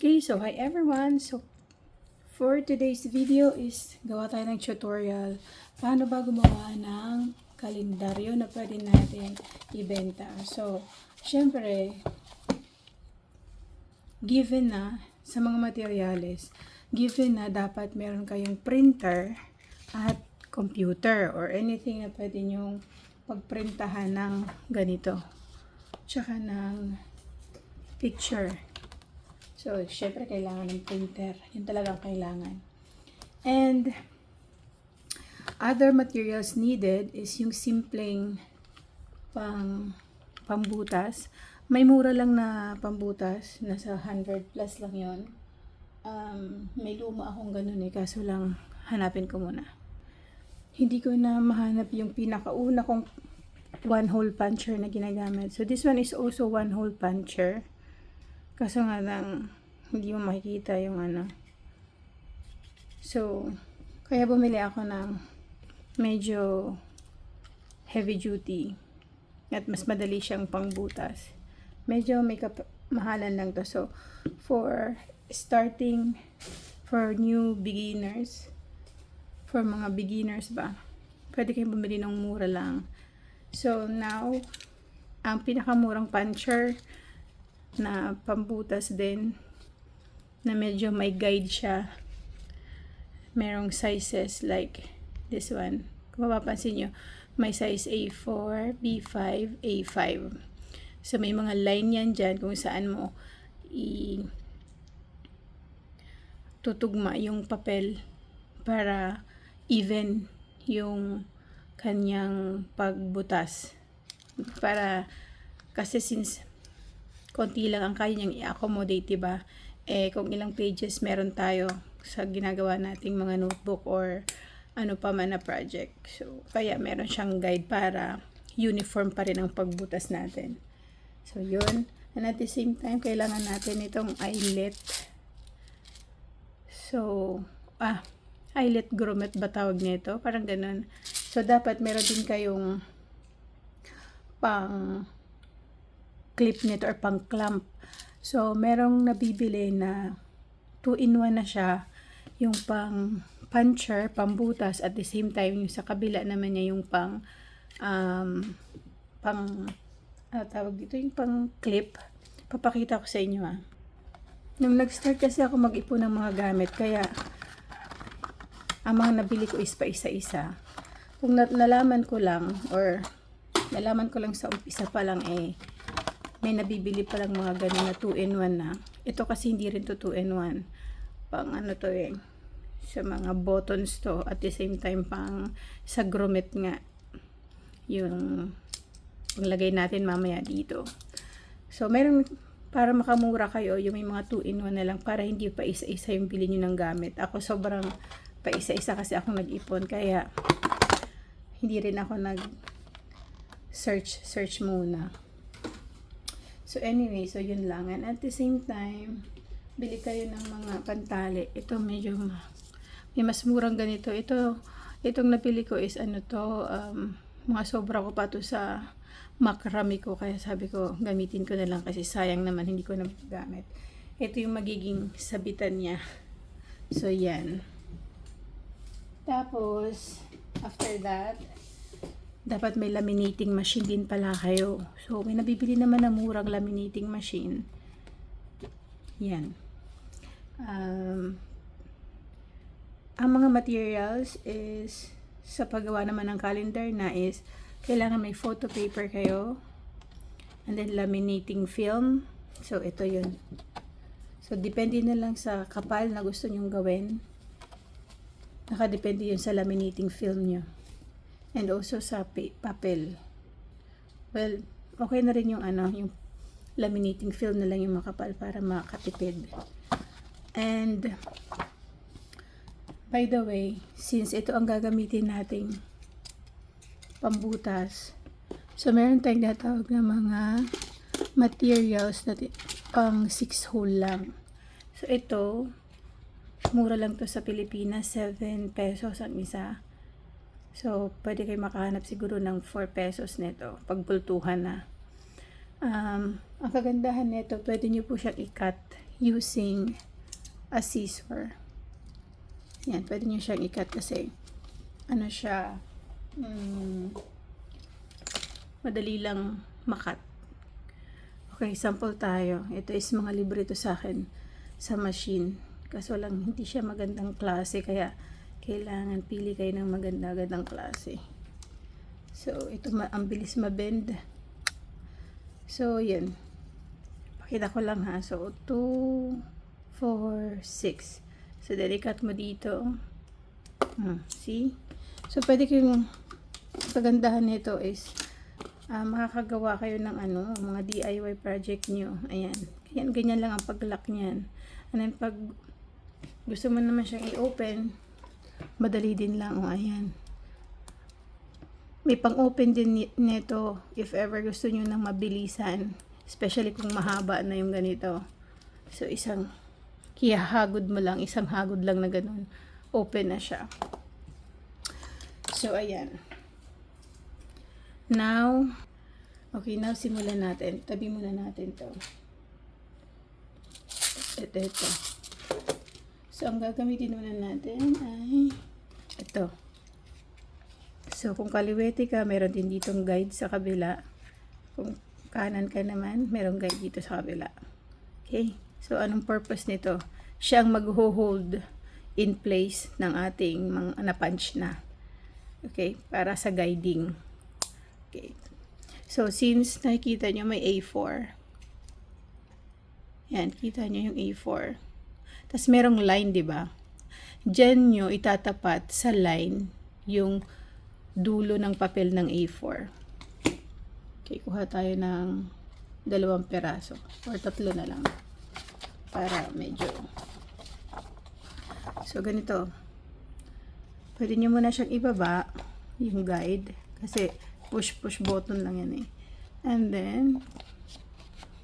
Okay, so hi everyone. So for today's video is gawa tayo ng tutorial paano ba gumawa ng kalendaryo na pwede natin ibenta. So, syempre, given na sa mga materyales, given na dapat meron kayong printer at computer or anything na pwede nyong pagprintahan ng ganito. Tsaka ng picture. So, syempre, kailangan ng printer. Yun talagang kailangan. And, other materials needed is yung simpleng pambutas. May mura lang na pambutas. Nasa 100 plus lang yon. May luma akong ganun kaso lang hanapin ko muna. Hindi ko na mahanap yung pinakauna kong one-hole puncher na ginagamit. So, this one is also one-hole puncher. Kaso nga lang, hindi mo makikita yung ano. So, kaya bumili ako ng medyo heavy duty. At mas madali siyang pangbutas. Medyo may mahalan lang to. So, for starting, for new beginners, for mga beginners ba, pwede kayong bumili ng mura lang. So, now, ang pinakamurang puncher na pambutas din na medyo may guide siya. Merong sizes like this one. Kung mapapansin nyo, may size A4, B5, A5. So, may mga line yan dyan kung saan mo tutugma yung papel para even yung kanyang pagbutas. Kasi since konti lang ang kaya niyang i-accommodate, diba? Kung ilang pages meron tayo sa ginagawa nating mga notebook or ano pa man na project. So, kaya meron siyang guide para uniform pa rin ang pagbutas natin. So, yun. And at the same time, kailangan natin itong eyelet. So, eyelet grommet ba tawag nito? Parang ganun. So, dapat meron din kayong pang clip nito or pang clamp. So, merong nabibili na 2-in-1 na siya. Yung pang puncher, pambutas, at the same time, yung sa kabila naman niya yung tawag dito, yung pang clip. Papakita ko sa inyo Nung nag-start kasi ako mag-ipon ng mga gamit, kaya ang mga nabili ko is pa isa-isa. Kung nalaman ko lang sa umpisa pa lang may nabibili pa lang mga ganun na 2-in-1 na. Ito kasi hindi rin to 2-in-1. Pang ano to sa mga buttons to. At the same time pang sa grommet nga. Yung paglagay natin mamaya dito. So meron, para makamura kayo, yung may mga 2-in-1 na lang para hindi pa isa-isa yung bili nyo ng gamit. Ako sobrang pa isa-isa kasi ako nag-ipon. Kaya hindi rin ako search muna. So anyway, so yun lang. And at the same time, bili kayo ng mga pantali. Ito medyo may mas murang ganito. Itong napili ko is mga sobra ko pa to sa macrame ko. Kaya sabi ko, gamitin ko na lang kasi sayang naman, hindi ko na gamit. Ito yung magiging sabitan niya. So yan. Tapos, after that, dapat may laminating machine din pala kayo. So, may nabibili naman na murang laminating machine. Yan. Ang mga materials is, sa paggawa naman ng calendar na is, kailangan may photo paper kayo. And then, laminating film. So, ito yun. So, depende na lang sa kapal na gusto nyong gawin. Nakadepende yun sa laminating film nyo. And also sa papel. Well, okay na rin yung yung laminating film na lang yung makapal para makatipid. And by the way, since ito ang gagamitin nating pambutas, so meron tayong natawag na mga materials na pang 6 hole lang. So ito, mura lang to sa Pilipinas, 7 pesos ang isa. So, pwede kayo makahanap siguro ng 4 pesos nito, pagbultuhan na. Ang kagandahan nito, pwede nyo po siyang i-cut using a scissor. Yan, pwede nyo siyang ikat kasi ano siya, madali lang makat. Okay, sample tayo. Ito is mga libre to sa akin sa machine. Kaso lang hindi siya magandang klase kaya kailangan pili kayo ng maganda-gandang klase. So, ito ang bilis mabend. So, yan. Pakita ko lang ha. So, 2, 4, 6. So, delikat mo dito. See? So, pwede kayong kagandahan nito is makakagawa kayo ng mga DIY project nyo. Ayan. Ganyan lang ang pag-lock niyan. And then, pag gusto mo naman siyang i-open, madali din lang. Ayan. May pang-open din nito if ever gusto nyo ng mabilisan. Especially kung mahaba na yung ganito. So, isang hihagod mo lang. Isang hagod lang na ganun. Open na siya. So, ayan. Now, okay, now simulan natin. Tabi muna natin to. Ito. So, ang gagamitin muna natin ay ito. So, kung kaliwete ka, meron din ditong guide sa kabila. Kung kanan ka naman, meron guide dito sa kabila. Okay? So, anong purpose nito? Siya ang mag-hold in place ng ating mga na-punch na. Okay? Para sa guiding. Okay. So, since nakikita nyo may A4. Yan, kita nyo yung A4. Tapos, merong line, di ba? Diyan nyo itatapat sa line yung dulo ng papel ng A4. Okay, kuha tayo ng 2 peraso. Or 3 na lang. Para medyo. So, ganito. Pwede nyo muna siyang ibaba, yung guide. Kasi, push button lang yan eh. And then,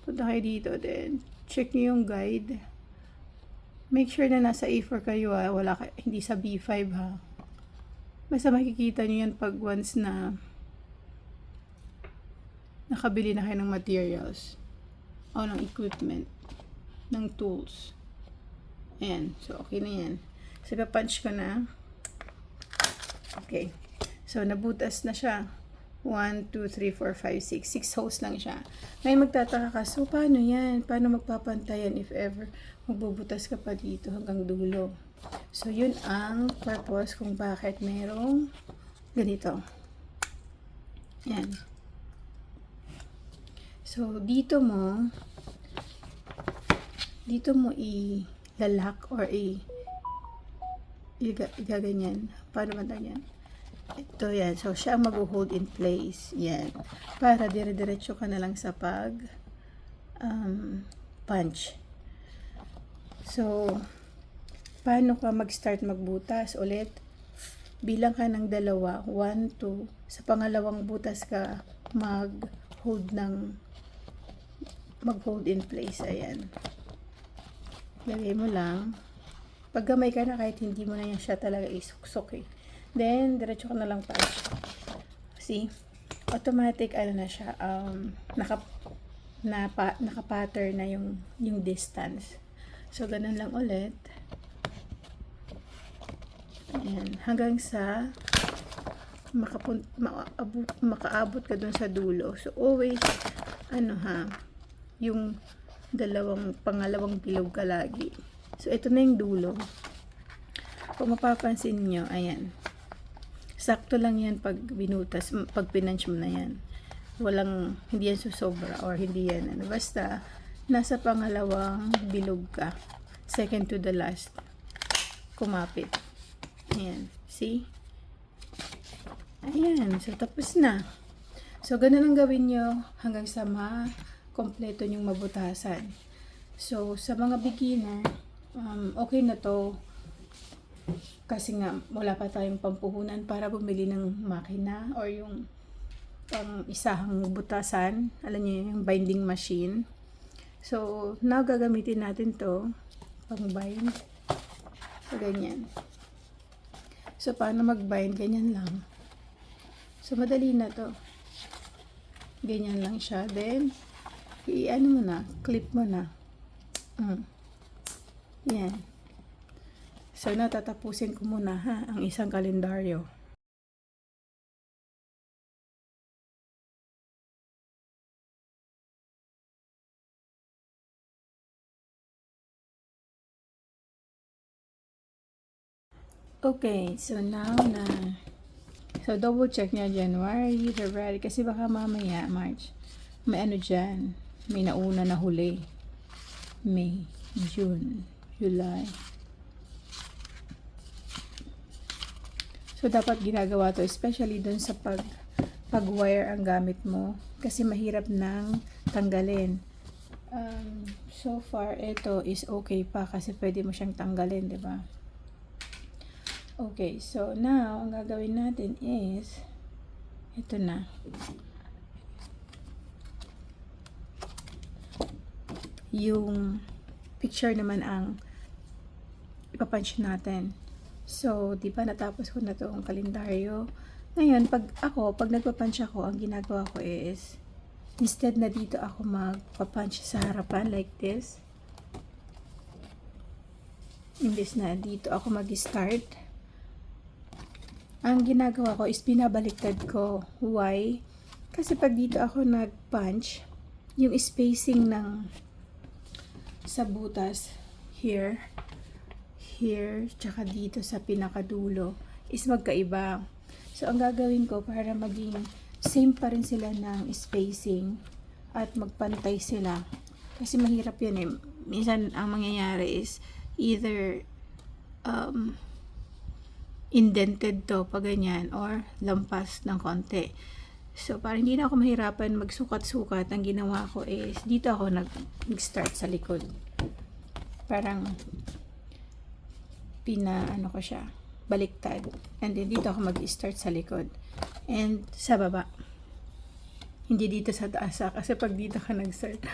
punta kayo dito din. Check nyo yung guide. Make sure na nasa A4 kayo ha. Hindi sa B5 ha. Basta makikita nyo yan pag once na nakabili na kayo ng materials o ng equipment, ng tools. Ayan. So, okay na yan. So, punch ko na. Okay. So, nabutas na siya. 1, 2, 3, 4, 5, 6. 6 holes lang siya. Ngayon magtataka ka, so paano yan? Paano magpapantayan if ever magbubutas ka pa dito hanggang dulo? So, yun ang purpose kung bakit merong ganito. Yan. So, dito mo i-lalak or igaganyan. Paano ba yan? Ito yan. So, siya ang mag-hold in place. Yan. Para dire-diretso ka na lang sa punch. So, paano ka mag-start magbutas ulit? Bilang ka ng 2, 1, 2. Sa pangalawang butas ka mag-hold in place. Ayan. Lagay mo lang. Pag gamay ka na, kahit hindi mo na yan siya talaga isuksok eh. Then, diretso ka na lang punch. See? Automatic, na siya, naka-pattern na yung distance. So, ganun lang ulit. Ayan. Hanggang sa makaabot ka dun sa dulo. So, always, yung pangalawang bilog ka lagi. So, ito na yung dulo. Kung mapapansin nyo, ayan. Sakto lang yan pag binutas, pag pinunch mo na yan. Hindi yan susobra or hindi yan. Basta, nasa pangalawang bilog ka. Second to the last. Kumapit. Ayan. See? Ayan. So, tapos na. So, ganun ang gawin nyo hanggang sa kompleto nyong mabutasan. So, sa mga beginner, okay na to. Kasi nga, wala pa tayong pampuhunan para bumili ng makina or yung isahang butasan. Alam niyo yung binding machine. So, now gagamitin natin to pang bind. So, ganyan. So, paano mag-bind? Ganyan lang. So, madali na to. Ganyan lang siya. Then, clip mo na. Yan. So, natatapusin ko muna ha, ang isang kalendaryo. Okay, so now na, so double check niya January, February, kasi baka mamaya, March, may ano dyan, may nauna na huli. May, June, July. So, dapat ginagawa to, especially dun sa pag-wire ang gamit mo, kasi mahirap nang tanggalin. So far, ito is okay pa, kasi pwede mo siyang tanggalin, di ba? Okay, so now, ang gagawin natin is, ito na. Yung picture naman ang ipapunch natin. So, di ba natapos ko na itong kalendaryo. Ngayon, pag nagpapunch ako, ang ginagawa ko is, instead na dito ako magpapunch sa harapan like this, imbes na dito ako mag-start, ang ginagawa ko is binabaliktad ko. Why? Kasi pag dito ako nag-punch, yung spacing ng sa butas, here, tsaka dito sa pinakadulo, is magkaiba. So, ang gagawin ko para maging same pa rin sila ng spacing at magpantay sila. Kasi mahirap yan eh. Minsan, ang mangyayari is either indented to pag ganyan or lampas ng konti. So, para hindi na ako mahirapan magsukat-sukat, ang ginawa ko is dito ako nag-start sa likod. Parang ano ko siya, baliktad. And then dito ako mag-start sa likod. And sa baba. Hindi dito sa taas. Kasi pag dito ka nag-start,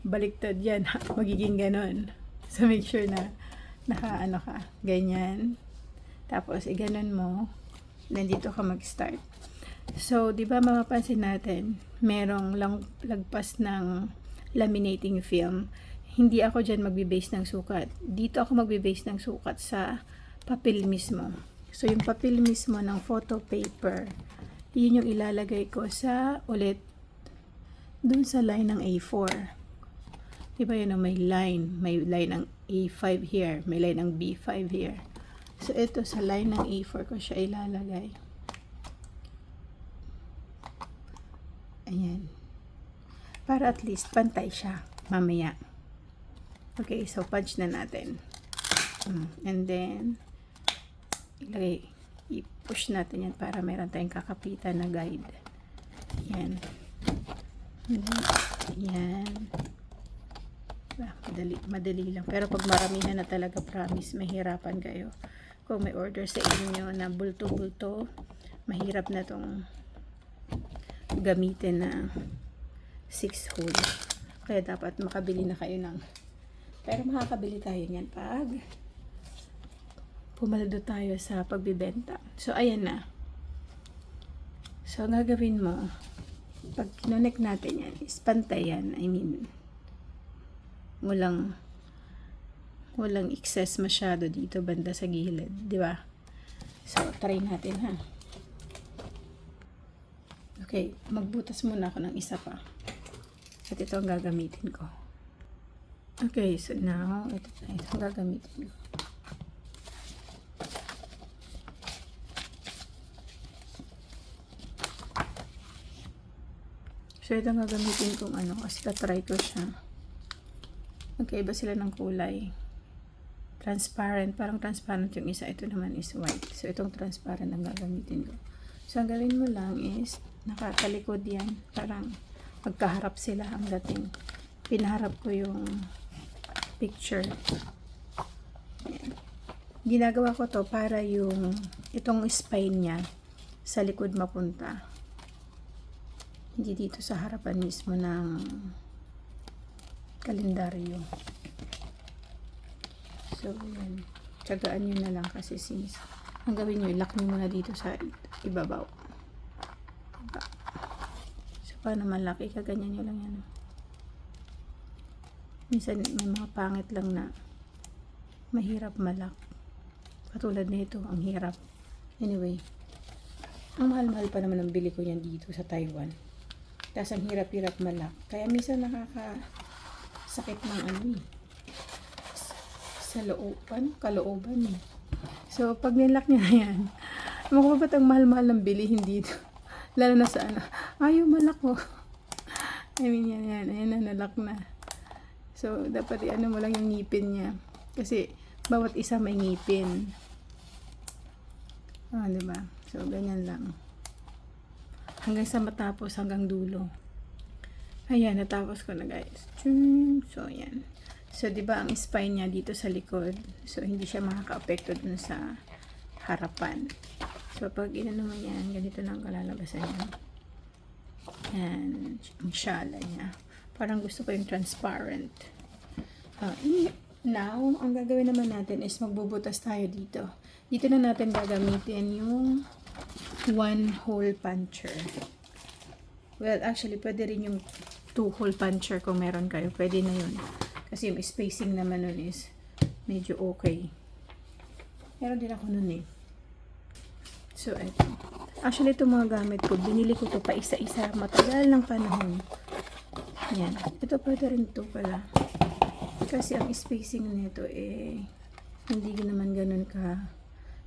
baliktad yan. Magiging ganon. So, make sure na naka-ano ka. Ganyan. Tapos, iganon mo. Then, dito ka mag-start. So, di ba mapapansin natin, merong lagpas ng laminating film. Hindi ako dyan magbe-base ng sukat. Dito ako magbe-base ng sukat sa papel mismo. So, yung papel mismo ng photo paper, yun yung ilalagay ko sa ulit dun sa line ng A4. Di ba yun, may line ng A5 here, may line ng B5 here. So, ito sa line ng A4 ko siya ilalagay. Ayan. Para at least pantay siya mamaya. Okay, so punch na natin. And then, i-push natin yan para meron tayong kakapitan na guide. Ayan. Ayan. Madali lang. Pero pag maramihan na talaga, promise, mahirapan kayo. Kung may order sa inyo na bulto-bulto, mahirap na tong gamitin na 6 hole. Kaya dapat makabili na kayo ng, pero makakabili tayo niyan pag pumaldo tayo sa pagbibenta. So, ayan na. So, ang gagawin mo, pag kinonek natin yan, is pantayan. I mean, walang excess masyado dito banda sa gilid, di ba? So, try natin ha. Okay, magbutas muna ako ng isa pa. At ito ang gagamitin ko. Okay, so now, ito ang gagamitin ko. So, ito ang gagamitin kong ano, kasi tatry ko siya. Okay, iba sila ng kulay. Transparent, parang transparent yung isa. Ito naman is white. So, itong transparent ang gagamitin ko. So, ang gawin mo lang is, nakatalikod yan. Parang magkaharap sila ang dating. Pinaharap ko yung picture. Ayan. Ginagawa ko to para yung, itong spine niya, sa likod mapunta. Hindi dito sa harapan mismo ng kalendaryo. So, yan. Tiyagaan nyo na lang kasi since ang gawin nyo, ilock nyo muna dito sa ibabaw. Diba? So, paano malaki? Kaganyan nyo lang yan. Minsan, may mga pangit lang na mahirap malak. Katulad nito, ang hirap. Anyway, ang mahal-mahal pa naman ang bili ko yan dito sa Taiwan. Tapos ang hirap-hirap malak. Kaya minsan nakakasakit ng ano eh. Sa looban, kalooban eh. So, pag nilak niya na yan, makapapat ang mahal-mahal ng bilihin dito. Lalo na sa ano, ayaw malak ko. I mean, yan, ayan na, nalak na. So, dapat i-ano mo lang yung ngipin niya. Kasi, bawat isa may ngipin. Diba? So, ganyan lang. Hanggang sa matapos, hanggang dulo. Ayan, natapos ko na guys. So, ayan. So, diba ang spine niya dito sa likod. So, hindi siya makaka-apekto dun sa harapan. So, pag inano mo yan, ganito na ang kalalabasan niya. Yan, ang shala niya. Parang gusto ko yung transparent. Now, ang gagawin naman natin is magbubutas tayo dito. Dito na natin gagamitin yung one hole puncher. Well, actually, pwede rin yung two hole puncher kung meron kayo. Pwede na yun. Kasi yung spacing naman nun is medyo okay. Meron din ako nun eh. So, eto. Actually, itong mga gamit ko, binili ko to pa isa-isa. Matagal ng panahon. Yan. Ito pwede rin to pala. Kasi ang spacing nito eh, hindi naman ganun ka.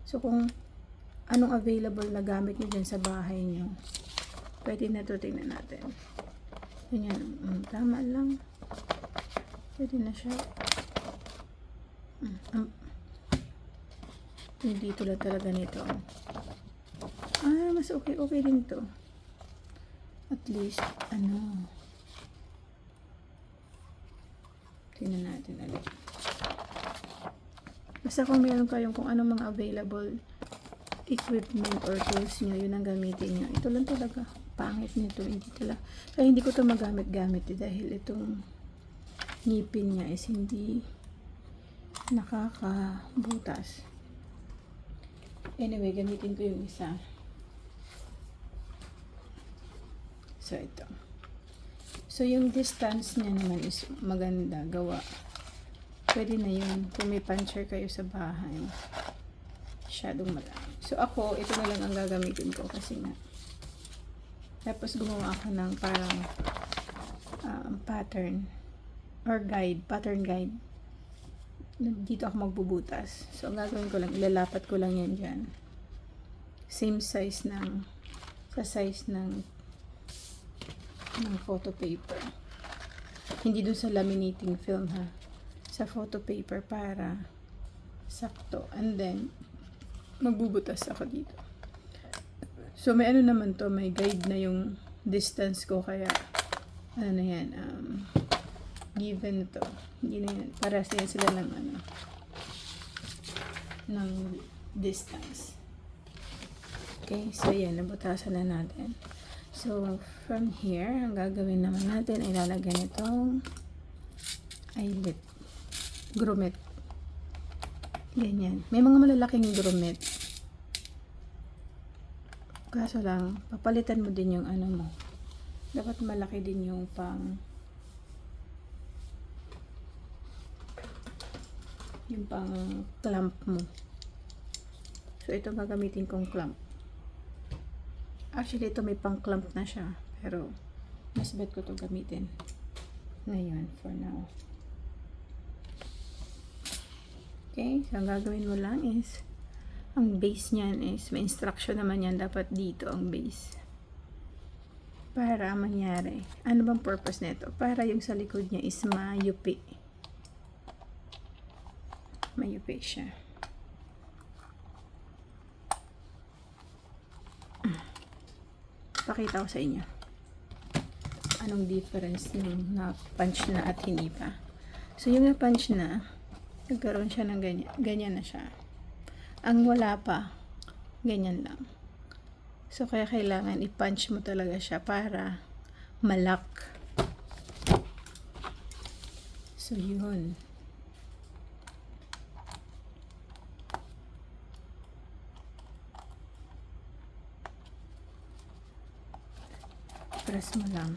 So, kung anong available na gamit nyo dyan sa bahay nyo, pwede na to, tingnan natin. Ganyan. Tama lang. Pwede na siya. Hindi tulad talaga nito. Mas okay din to. At least, tingnan natin ulit. Basta kung meron kayong kung anong mga available equipment or tools nyo, yun ang gamitin nyo. Ito lang talaga. Pangit nito. Kaya hindi ko to magamit-gamit dahil itong ngipin niya is hindi nakakabutas. Anyway, gamitin ko yung isa. So, ito. So, yung distance niya naman is maganda gawa. Pwede na yun kung may puncher kayo sa bahay. Masyadong malaki. So, ako, ito na lang ang gagamitin ko kasi nga. Tapos, gumawa ako ng parang pattern or guide, pattern guide. Dito ako magbubutas. So, ang gagawin ko lang, ilalapat ko lang yan dyan. Same size sa size ng photo paper. Hindi dun sa laminating film ha. Sa photo paper para sakto. And then, magbubutas ako dito. So, may naman to, may guide na yung distance ko, kaya, na yan, given to. Hindi na yan. Para sila ng distance. Okay, so yan, nabutasan na natin. So, from here, ang gagawin naman natin ay lalagyan itong eyelet. Grommet. Ganyan. May mga malalaking grommet. Kaso lang, papalitan mo din yung mo. Dapat malaki din yung pang clamp mo. So, ito gagamitin kong clamp. Actually, ito may pang clamp na siya. Pero, mas bet ko to gamitin. Ngayon, for now. Okay, so ang gagawin mo lang is, ang base niyan is, may instruction naman yan, dapat dito ang base. Para mangyari. Ano bang purpose nito? Para yung sa likod niya is mayupi. Mayupi siya. Pakita ko sa inyo. Anong difference ng na-punch na at hindi pa. So, yung na-punch na, nagkaroon siya ng ganyan. Ganyan na siya. Ang wala pa, ganyan lang. So, kaya kailangan i-punch mo talaga siya para malak. So, yun. Press mo lang.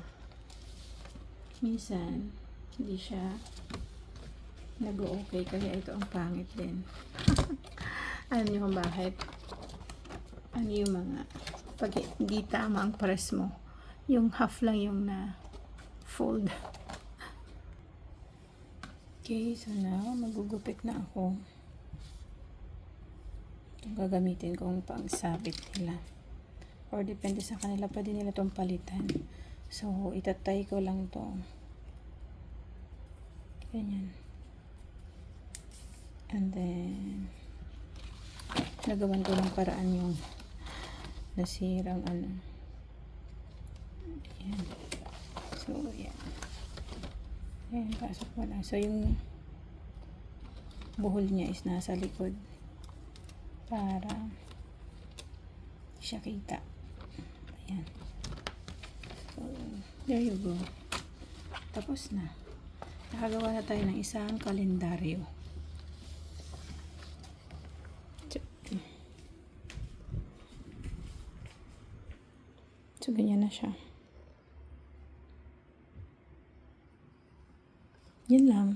Minsan, hindi siya nag-okay, kaya ito ang pangit din. Alam niyo kung bakit? Ano yung mga, pag hindi tama ang press mo, yung half lang yung na fold. Okay, so now, magugupit na ako. Itong gagamitin kong pang-sabit nila. Or depende sa kanila, pwede nila itong palitan. So, itatay ko lang to. Ganyan. And then, nagawan ko ng paraan yung nasirang ano. Ayan. So, ayan. Ayan, pasok mo lang. So, yung buhol niya is nasa likod para siya kita. Ayan. So, there you go. Tapos na. Nakagawa na tayo ng isang kalendaryo. So, ganyan na siya. Yan lang.